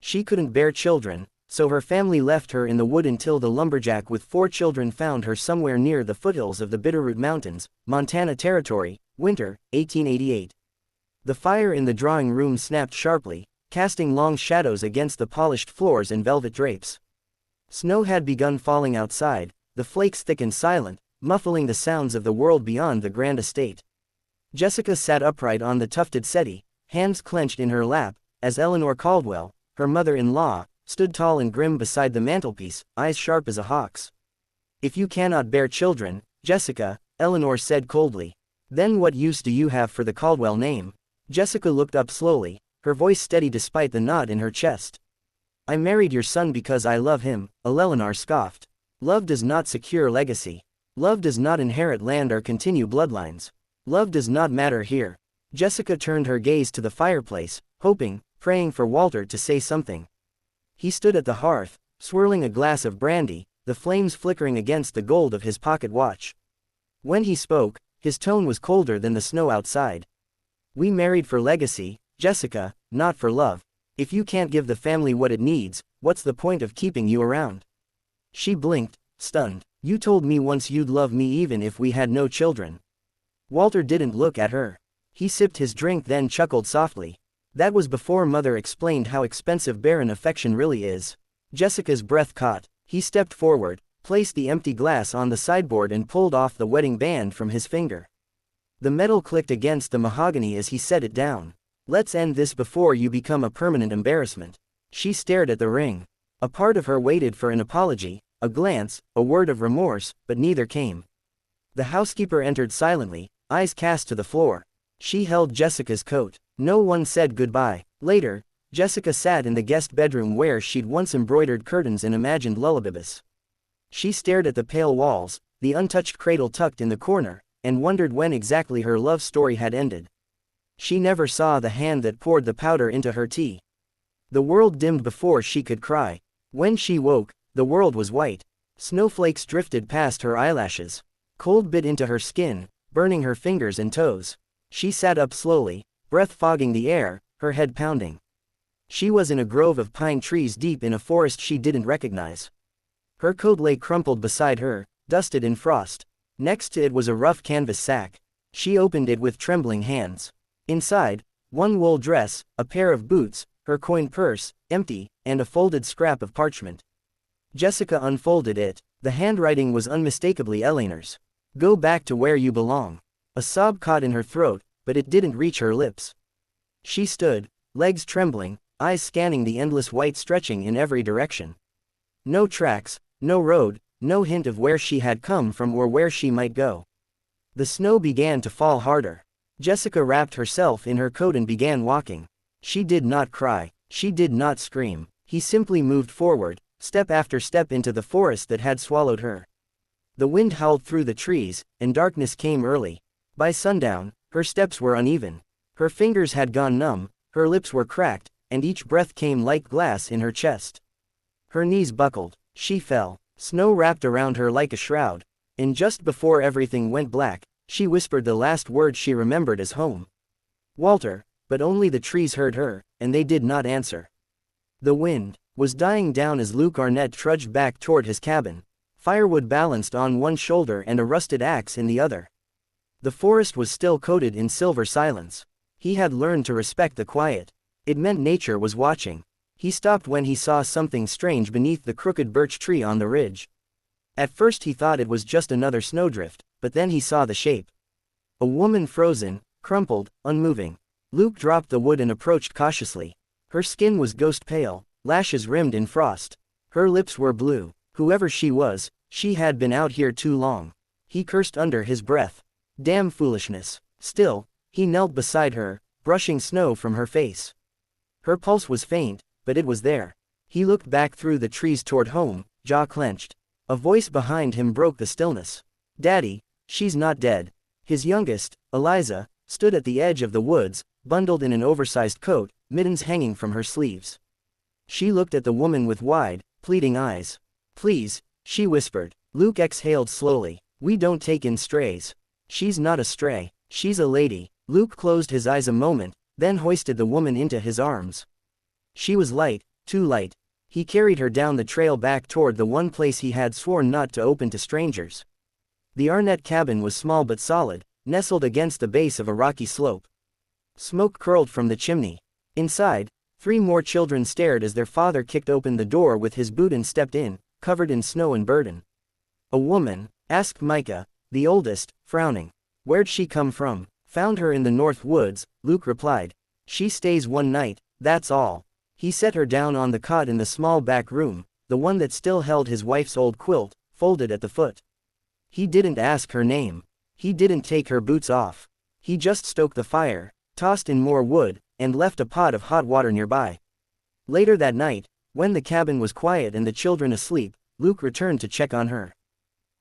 She couldn't bear children, so her family left her in the wood until the lumberjack with 4 children found her somewhere near the foothills of the Bitterroot Mountains, Montana Territory, winter, 1888. The fire in the drawing room snapped sharply, casting long shadows against the polished floors and velvet drapes. Snow had begun falling outside, the flakes thick and silent, muffling the sounds of the world beyond the grand estate. Jessica sat upright on the tufted settee, hands clenched in her lap, as Eleanor Caldwell, her mother-in-law, stood tall and grim beside the mantelpiece, eyes sharp as a hawk's. "If you cannot bear children, Jessica," Eleanor said coldly, "then what use do you have for the Caldwell name?" Jessica looked up slowly, her voice steady despite the knot in her chest. "I married your son because I love him," Eleanor scoffed. "Love does not secure legacy. Love does not inherit land or continue bloodlines. Love does not matter here." Jessica turned her gaze to the fireplace, hoping, praying for Walter to say something. He stood at the hearth, swirling a glass of brandy, the flames flickering against the gold of his pocket watch. When he spoke, his tone was colder than the snow outside. "We married for legacy, Jessica, not for love. If you can't give the family what it needs, what's the point of keeping you around?" She blinked, stunned. "You told me once you'd love me even if we had no children." Walter didn't look at her. He sipped his drink then chuckled softly. "That was before Mother explained how expensive barren affection really is." Jessica's breath caught. He stepped forward, placed the empty glass on the sideboard and pulled off the wedding band from his finger. The metal clicked against the mahogany as he set it down. "Let's end this before you become a permanent embarrassment." She stared at the ring. A part of her waited for an apology, a glance, a word of remorse, but neither came. The housekeeper entered silently, eyes cast to the floor. She held Jessica's coat. No one said goodbye. Later, Jessica sat in the guest bedroom where she'd once embroidered curtains and imagined lullabys. She stared at the pale walls, the untouched cradle tucked in the corner, and wondered when exactly her love story had ended. She never saw the hand that poured the powder into her tea. The world dimmed before she could cry. When she woke, the world was white. Snowflakes drifted past her eyelashes. Cold bit into her skin, burning her fingers and toes. She sat up slowly, breath fogging the air, her head pounding. She was in a grove of pine trees deep in a forest she didn't recognize. Her coat lay crumpled beside her, dusted in frost. Next to it was a rough canvas sack. She opened it with trembling hands. Inside, one wool dress, a pair of boots, her coin purse, empty, and a folded scrap of parchment. Jessica unfolded it. The handwriting was unmistakably Eleanor's. "Go back to where you belong." A sob caught in her throat, but it didn't reach her lips. She stood, legs trembling, eyes scanning the endless white stretching in every direction. No tracks, no road, no hint of where she had come from or where she might go. The snow began to fall harder. Jessica wrapped herself in her coat and began walking. She did not cry, she did not scream. He simply moved forward, step after step into the forest that had swallowed her. The wind howled through the trees, and darkness came early. By sundown, her steps were uneven. Her fingers had gone numb, her lips were cracked, and each breath came like glass in her chest. Her knees buckled. She fell. Snow wrapped around her like a shroud. And just before everything went black, she whispered the last word she remembered as home. "Walter," but only the trees heard her, and they did not answer. The wind was dying down as Luke Arnett trudged back toward his cabin. Firewood balanced on one shoulder and a rusted axe in the other. The forest was still coated in silver silence. He had learned to respect the quiet. It meant nature was watching. He stopped when he saw something strange beneath the crooked birch tree on the ridge. At first he thought it was just another snowdrift, but then he saw the shape. A woman frozen, crumpled, unmoving. Luke dropped the wood and approached cautiously. Her skin was ghost pale, lashes rimmed in frost. Her lips were blue. Whoever she was, she had been out here too long. He cursed under his breath. Damn foolishness. Still, he knelt beside her, brushing snow from her face. Her pulse was faint, but it was there. He looked back through the trees toward home, jaw clenched. A voice behind him broke the stillness. "Daddy, she's not dead." His youngest, Eliza, stood at the edge of the woods, bundled in an oversized coat, mittens hanging from her sleeves. She looked at the woman with wide, pleading eyes. "Please," she whispered. Luke exhaled slowly. "We don't take in strays." "She's not a stray. She's a lady." Luke closed his eyes a moment, then hoisted the woman into his arms. She was light, Too light. He carried her down the trail back toward the one place he had sworn not to open to strangers. The Arnett cabin was small but solid, nestled against the base of a rocky slope. Smoke curled from the chimney. Inside, 3 more children stared as their father kicked open the door with his boot and stepped in, covered in snow and burden. "A woman?" asked Micah, the oldest, frowning. "Where'd she come from?" "Found her in the North Woods," Luke replied. "She stays one night, that's all." He set her down on the cot in the small back room, the one that still held his wife's old quilt, folded at the foot. He didn't ask her name. He didn't take her boots off. He just stoked the fire, tossed in more wood, and left a pot of hot water nearby. Later that night, when the cabin was quiet and the children asleep, Luke returned to check on her.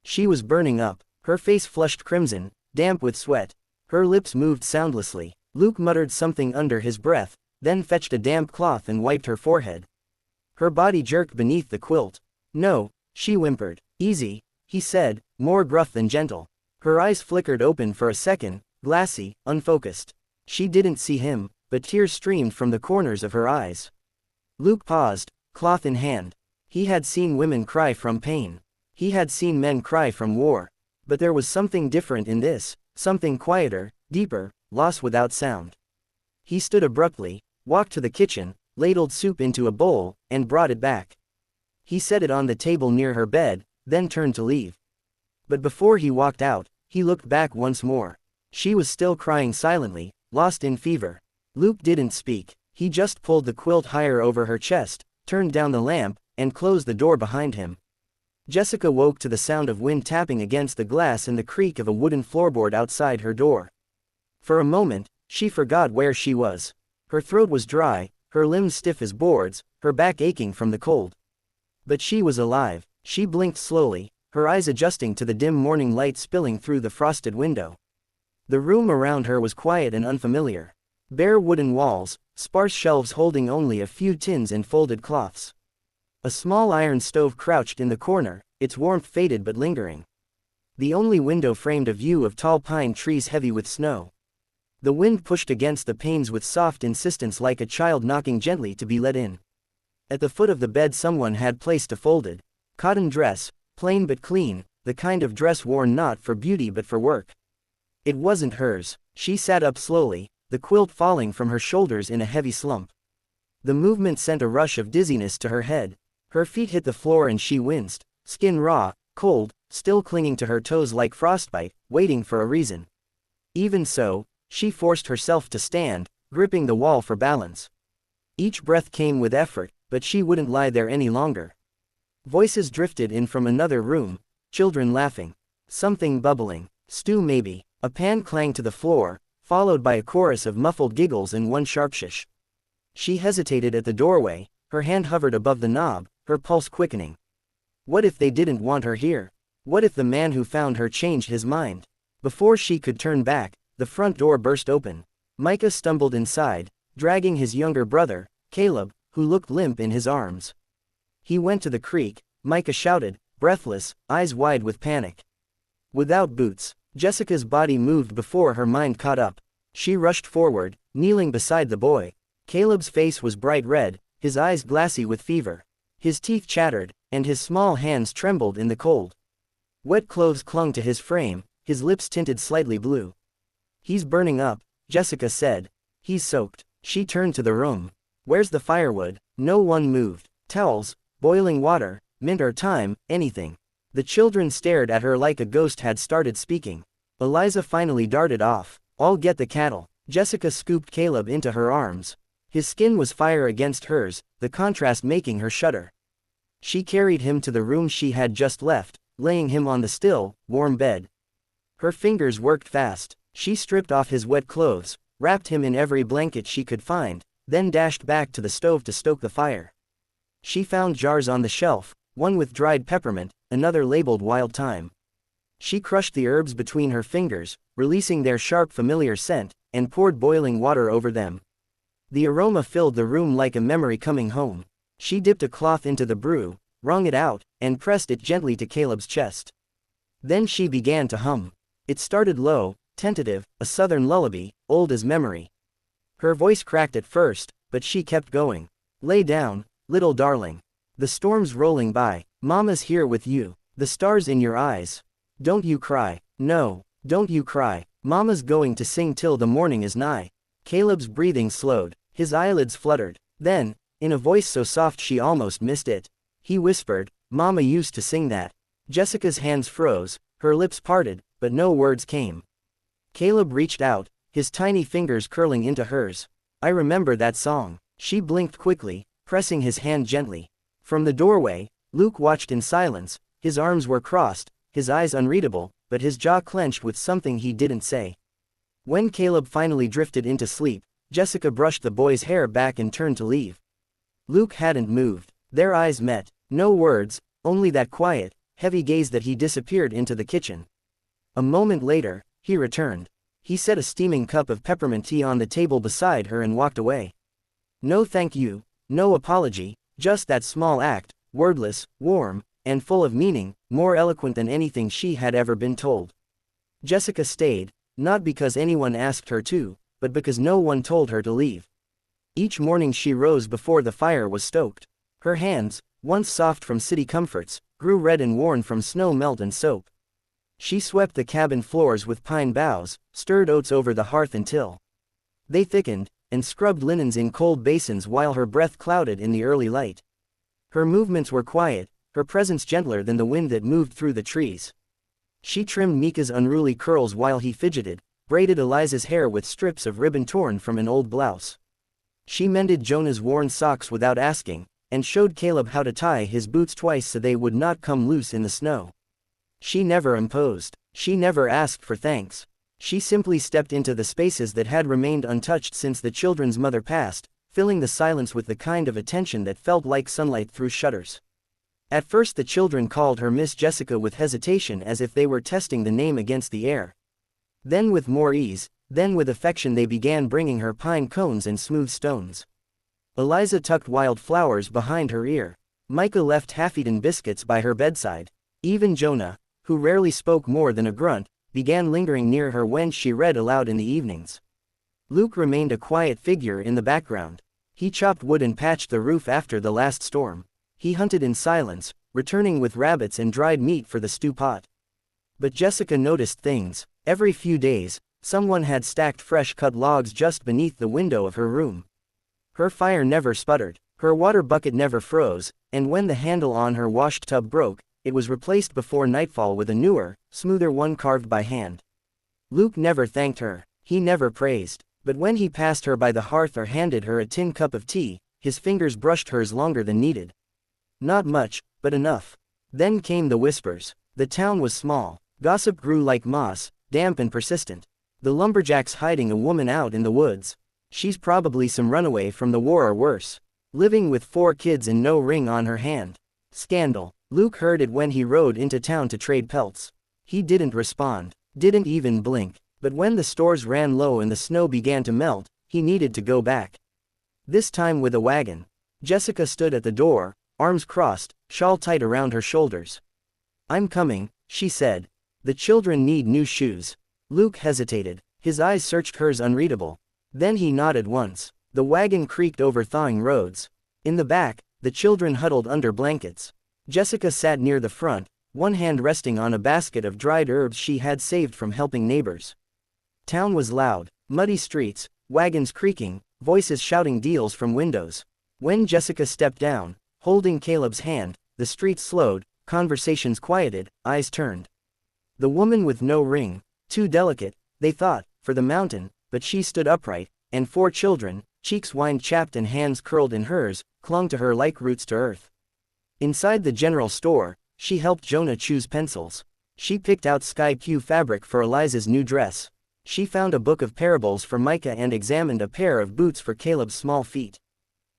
She was burning up, her face flushed crimson, damp with sweat. Her lips moved soundlessly. Luke muttered something under his breath, then fetched a damp cloth and wiped her forehead. Her body jerked beneath the quilt. "No," she whimpered. "Easy," he said, more gruff than gentle. Her eyes flickered open for a second, glassy, unfocused. She didn't see him, but tears streamed from the corners of her eyes. Luke paused, cloth in hand. He had seen women cry from pain. He had seen men cry from war. But there was something different in this, something quieter, deeper, loss without sound. He stood abruptly, walked to the kitchen, ladled soup into a bowl, and brought it back. He set it on the table near her bed, then turned to leave. But before he walked out, he looked back once more. She was still crying silently, lost in fever. Luke didn't speak. He just pulled the quilt higher over her chest, turned down the lamp, and closed the door behind him. Jessica woke to the sound of wind tapping against the glass and the creak of a wooden floorboard outside her door. For a moment, she forgot where she was. Her throat was dry, her limbs stiff as boards, her back aching from the cold. But she was alive. She blinked slowly, her eyes adjusting to the dim morning light spilling through the frosted window. The room around her was quiet and unfamiliar. Bare wooden walls, sparse shelves holding only a few tins and folded cloths. A small iron stove crouched in the corner, its warmth faded but lingering. The only window framed a view of tall pine trees heavy with snow. The wind pushed against the panes with soft insistence like a child knocking gently to be let in. At the foot of the bed someone had placed a folded cotton dress, plain but clean, the kind of dress worn not for beauty but for work. It wasn't hers. She sat up slowly, the quilt falling from her shoulders in a heavy slump. The movement sent a rush of dizziness to her head. Her feet hit the floor and she winced, skin raw, cold, still clinging to her toes like frostbite, waiting for a reason. Even so, she forced herself to stand, gripping the wall for balance. Each breath came with effort, but she wouldn't lie there any longer. Voices drifted in from another room, children laughing. Something bubbling. Stew maybe. A pan clanged to the floor, followed by a chorus of muffled giggles and one sharp shish. She hesitated at the doorway, her hand hovered above the knob, her pulse quickening. What if they didn't want her here? What if the man who found her changed his mind? Before she could turn back, the front door burst open. Micah stumbled inside, dragging his younger brother, Caleb, who looked limp in his arms. "He went to the creek," Micah shouted, breathless, eyes wide with panic. Without boots, Jessica's body moved before her mind caught up. She rushed forward, kneeling beside the boy. Caleb's face was bright red, his eyes glassy with fever. His teeth chattered, and his small hands trembled in the cold. Wet clothes clung to his frame, his lips tinted slightly blue. "He's burning up," Jessica said. "He's soaked." She turned to the room. "Where's the firewood?" No one moved. "Towels, boiling water, mint or thyme, anything." The children stared at her like a ghost had started speaking. Eliza finally darted off. "I'll get the cattle." Jessica scooped Caleb into her arms. His skin was fire against hers, the contrast making her shudder. She carried him to the room she had just left, laying him on the still, warm bed. Her fingers worked fast. She stripped off his wet clothes, wrapped him in every blanket she could find, then dashed back to the stove to stoke the fire. She found jars on the shelf, one with dried peppermint, another labeled wild thyme. She crushed the herbs between her fingers, releasing their sharp familiar scent, and poured boiling water over them. The aroma filled the room like a memory coming home. She dipped a cloth into the brew, wrung it out, and pressed it gently to Caleb's chest. Then she began to hum. It started low, tentative, a southern lullaby, old as memory. Her voice cracked at first, but she kept going. "Lay down," little darling. The storm's rolling by. Mama's here with you. The stars in your eyes. Don't you cry. No, don't you cry. Mama's going to sing till the morning is nigh. Caleb's breathing slowed. His eyelids fluttered. Then, in a voice so soft she almost missed it, he whispered, Mama used to sing that. Jessica's hands froze, her lips parted, but no words came. Caleb reached out, his tiny fingers curling into hers. I remember that song. She blinked quickly, pressing his hand gently. From the doorway, Luke watched in silence. His arms were crossed, his eyes unreadable, but his jaw clenched with something he didn't say. When Caleb finally drifted into sleep, Jessica brushed the boy's hair back and turned to leave. Luke hadn't moved. Their eyes met. No words, only that quiet, heavy gaze that he disappeared into the kitchen. A moment later, he returned. He set a steaming cup of peppermint tea on the table beside her and walked away. No thank you, no apology, just that small act, wordless, warm, and full of meaning, more eloquent than anything she had ever been told. Jessica stayed, not because anyone asked her to, but because no one told her to leave. Each morning she rose before the fire was stoked. Her hands, once soft from city comforts, grew red and worn from snow melt and soap. She swept the cabin floors with pine boughs, stirred oats over the hearth until they thickened, and scrubbed linens in cold basins while her breath clouded in the early light. Her movements were quiet, her presence gentler than the wind that moved through the trees. She trimmed Mika's unruly curls while he fidgeted, braided Eliza's hair with strips of ribbon torn from an old blouse. She mended Jonah's worn socks without asking, and showed Caleb how to tie his boots twice so they would not come loose in the snow. She never imposed. She never asked for thanks. She simply stepped into the spaces that had remained untouched since the children's mother passed, filling the silence with the kind of attention that felt like sunlight through shutters. At first the children called her Miss Jessica with hesitation as if they were testing the name against the air. Then with more ease, then with affection they began bringing her pine cones and smooth stones. Eliza tucked wild flowers behind her ear. Micah left half-eaten biscuits by her bedside. Even Jonah, who rarely spoke more than a grunt, began lingering near her when she read aloud in the evenings. Luke remained a quiet figure in the background. He chopped wood and patched the roof after the last storm. He hunted in silence, returning with rabbits and dried meat for the stew pot. But Jessica noticed things. Every few days, someone had stacked fresh-cut logs just beneath the window of her room. Her fire never sputtered, her water bucket never froze, and when the handle on her wash tub broke, it was replaced before nightfall with a newer, smoother one carved by hand. Luke never thanked her. He never praised. But when he passed her by the hearth or handed her a tin cup of tea, his fingers brushed hers longer than needed. Not much, but enough. Then came the whispers. The town was small. Gossip grew like moss, damp and persistent. The lumberjack's hiding a woman out in the woods. She's probably some runaway from the war or worse. Living with 4 kids and no ring on her hand. Scandal. Luke heard it when he rode into town to trade pelts. He didn't respond. Didn't even blink. But when the stores ran low and the snow began to melt, he needed to go back. This time with a wagon. Jessica stood at the door, arms crossed, shawl tight around her shoulders. I'm coming, she said. The children need new shoes. Luke hesitated. His eyes searched hers unreadable. Then he nodded once. The wagon creaked over thawing roads. In the back, the children huddled under blankets. Jessica sat near the front, one hand resting on a basket of dried herbs she had saved from helping neighbors. Town was loud, muddy streets, wagons creaking, voices shouting deals from windows. When Jessica stepped down, holding Caleb's hand, the streets slowed, conversations quieted, eyes turned. The woman with no ring, too delicate, they thought, for the mountain, but she stood upright, and 4 children, cheeks wine-chapped and hands curled in hers, clung to her like roots to earth. Inside the general store, she helped Jonah choose pencils. She picked out sky blue fabric for Eliza's new dress. She found a book of parables for Micah and examined a pair of boots for Caleb's small feet.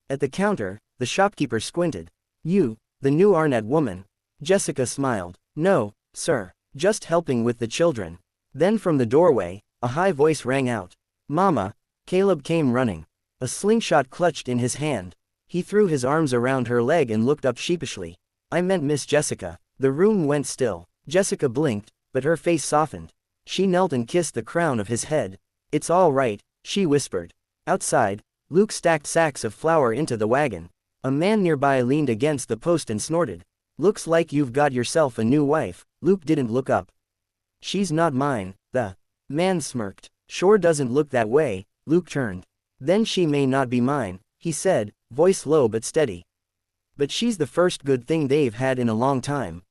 At the counter, the shopkeeper squinted. You, the new Arnett woman. Jessica smiled. No, sir, just helping with the children. Then from the doorway, a high voice rang out. Mama. Caleb came running. A slingshot clutched in his hand. He threw his arms around her leg and looked up sheepishly. I meant Miss Jessica. The room went still. Jessica blinked, but her face softened. She knelt and kissed the crown of his head. It's all right, she whispered. Outside, Luke stacked sacks of flour into the wagon. A man nearby leaned against the post and snorted. "Looks like you've got yourself a new wife." Luke didn't look up. "She's not mine," the man smirked. "Sure doesn't look that way." Luke turned. "Then she may not be mine," he said, voice low but steady. "But she's the first good thing they've had in a long time."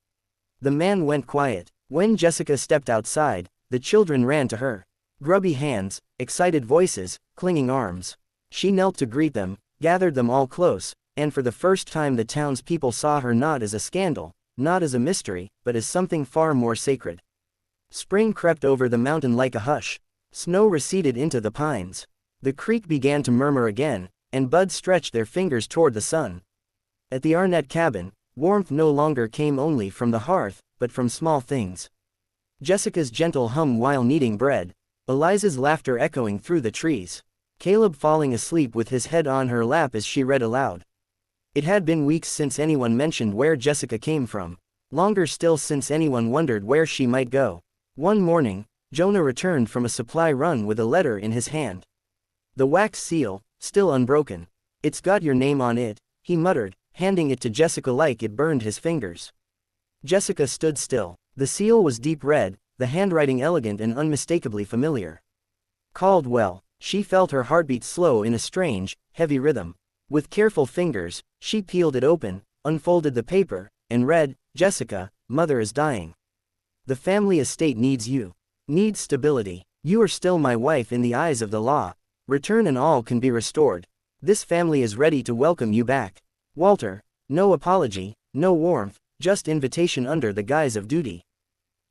The man went quiet. When Jessica stepped outside, the children ran to her. Grubby hands, excited voices, clinging arms. She knelt to greet them, gathered them all close, and for the first time the townspeople saw her not as a scandal, not as a mystery, but as something far more sacred. Spring crept over the mountain like a hush. Snow receded into the pines. The creek began to murmur again, and buds stretched their fingers toward the sun. At the Arnett cabin, warmth no longer came only from the hearth, but from small things. Jessica's gentle hum while kneading bread. Eliza's laughter echoing through the trees. Caleb falling asleep with his head on her lap as she read aloud. It had been weeks since anyone mentioned where Jessica came from. Longer still since anyone wondered where she might go. One morning, Jonah returned from a supply run with a letter in his hand. The wax seal, still unbroken. "It's got your name on it," he muttered, handing it to Jessica like it burned his fingers. Jessica stood still. The seal was deep red, the handwriting elegant and unmistakably familiar. Caldwell. She felt her heartbeat slow in a strange, heavy rhythm. With careful fingers, she peeled it open, unfolded the paper, and read, "Jessica, Mother is dying. The family estate needs you. Needs stability. You are still my wife in the eyes of the law. Return and all can be restored. This family is ready to welcome you back. Walter." No apology, no warmth, just invitation under the guise of duty.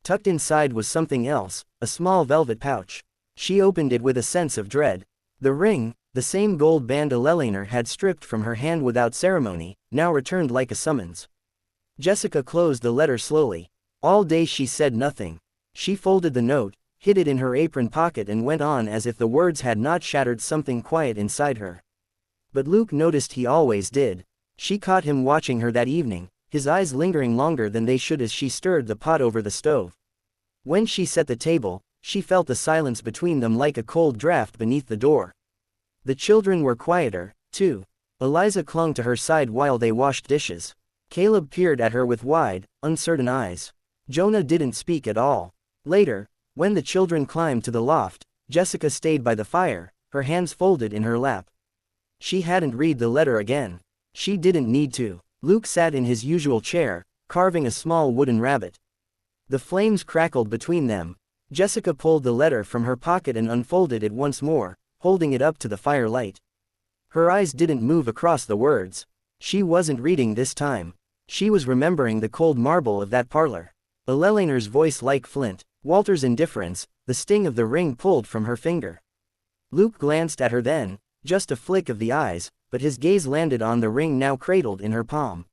Tucked inside was something else, a small velvet pouch. She opened it with a sense of dread. The ring, the same gold band Elelainer had stripped from her hand without ceremony, now returned like a summons. Jessica closed the letter slowly. All day she said nothing. She folded the note, hid it in her apron pocket and went on as if the words had not shattered something quiet inside her. But Luke noticed he always did. She caught him watching her that evening, his eyes lingering longer than they should as she stirred the pot over the stove. When she set the table, she felt the silence between them like a cold draft beneath the door. The children were quieter, too. Eliza clung to her side while they washed dishes. Caleb peered at her with wide, uncertain eyes. Jonah didn't speak at all. Later, when the children climbed to the loft, Jessica stayed by the fire, her hands folded in her lap. She hadn't read the letter again. She didn't need to. Luke sat in his usual chair, carving a small wooden rabbit. The flames crackled between them. Jessica pulled the letter from her pocket and unfolded it once more, holding it up to the firelight. Her eyes didn't move across the words. She wasn't reading this time. She was remembering the cold marble of that parlor. Elelainer's voice like flint, Walter's indifference, the sting of the ring pulled from her finger. Luke glanced at her then, just a flick of the eyes, but his gaze landed on the ring now cradled in her palm.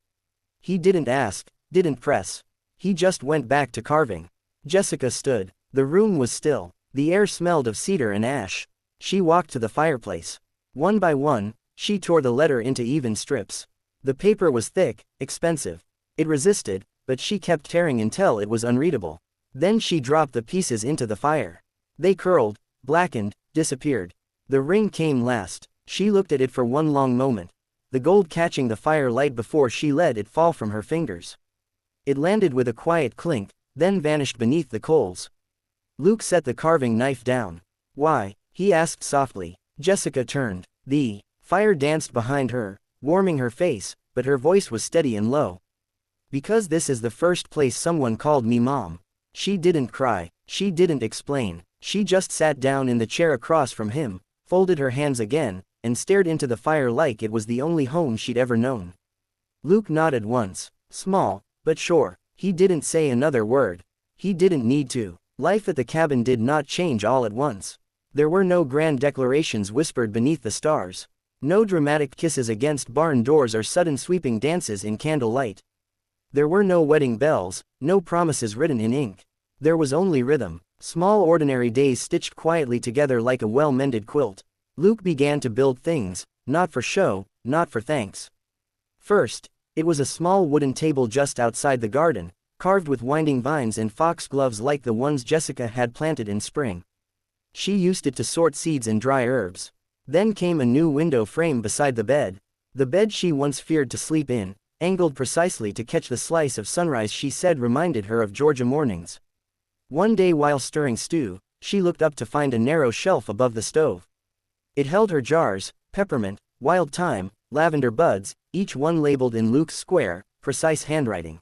He didn't ask, didn't press. He just went back to carving. Jessica stood. The room was still. The air smelled of cedar and ash. She walked to the fireplace. One by one, she tore the letter into even strips. The paper was thick, expensive. It resisted, but she kept tearing until it was unreadable. Then she dropped the pieces into the fire. They curled, blackened, disappeared. The ring came last. She looked at it for one long moment, the gold catching the firelight before she let it fall from her fingers. It landed with a quiet clink, then vanished beneath the coals. Luke set the carving knife down. "Why?" he asked softly. Jessica turned. The fire danced behind her, warming her face, but her voice was steady and low. "Because this is the first place someone called me Mom." She didn't cry. She didn't explain. She just sat down in the chair across from him, folded her hands again, and stared into the fire like it was the only home she'd ever known. Luke nodded once, small, but sure. He didn't say another word. He didn't need to. Life at the cabin did not change all at once. There were no grand declarations whispered beneath the stars. No dramatic kisses against barn doors or sudden sweeping dances in candlelight. There were no wedding bells, no promises written in ink. There was only rhythm. Small ordinary days stitched quietly together like a well-mended quilt. Luke began to build things, not for show, not for thanks. First, it was a small wooden table just outside the garden, carved with winding vines and foxgloves like the ones Jessica had planted in spring. She used it to sort seeds and dry herbs. Then came a new window frame beside the bed. The bed she once feared to sleep in, angled precisely to catch the slice of sunrise she said reminded her of Georgia mornings. One day while stirring stew, she looked up to find a narrow shelf above the stove. It held her jars, peppermint, wild thyme, lavender buds, each one labeled in Luke's square, precise handwriting.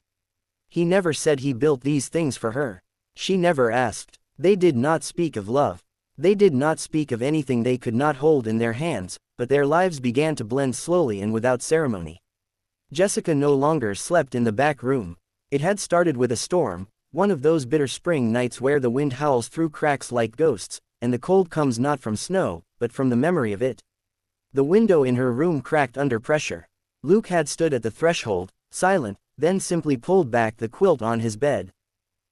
He never said he built these things for her. She never asked. They did not speak of love. They did not speak of anything they could not hold in their hands, but their lives began to blend slowly and without ceremony. Jessica no longer slept in the back room. It had started with a storm, one of those bitter spring nights where the wind howls through cracks like ghosts, and the cold comes not from snow, but from the memory of it. The window in her room cracked under pressure. Luke had stood at the threshold, silent, then simply pulled back the quilt on his bed.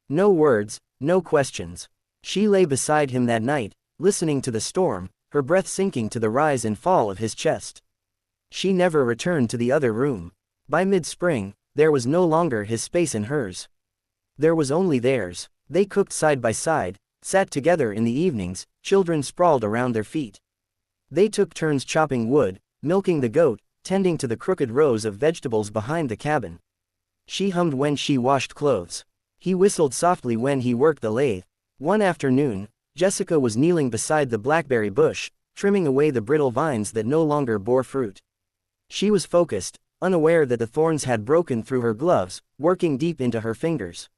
No words, no questions. She lay beside him that night, listening to the storm, her breath sinking to the rise and fall of his chest. She never returned to the other room. By mid-spring, there was no longer his space in hers. There was only theirs. They cooked side by side, sat together in the evenings, children sprawled around their feet. They took turns chopping wood, milking the goat, tending to the crooked rows of vegetables behind the cabin. She hummed when she washed clothes. He whistled softly when he worked the lathe. One afternoon, Jessica was kneeling beside the blackberry bush, trimming away the brittle vines that no longer bore fruit. She was focused, unaware that the thorns had broken through her gloves, working deep into her fingers.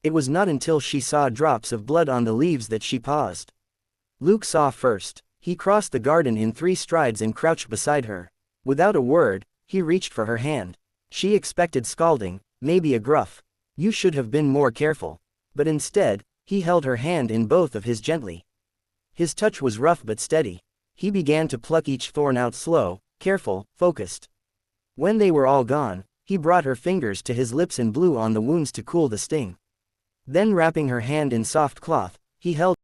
It was not until she saw drops of blood on the leaves that she paused. Luke saw first. He crossed the garden in 3 strides and crouched beside her. Without a word, he reached for her hand. She expected scalding, maybe a gruff, "You should have been more careful." But instead, he held her hand in both of his gently. His touch was rough but steady. He began to pluck each thorn out slow, careful, focused. When they were all gone, he brought her fingers to his lips and blew on the wounds to cool the sting. Then wrapping her hand in soft cloth, he held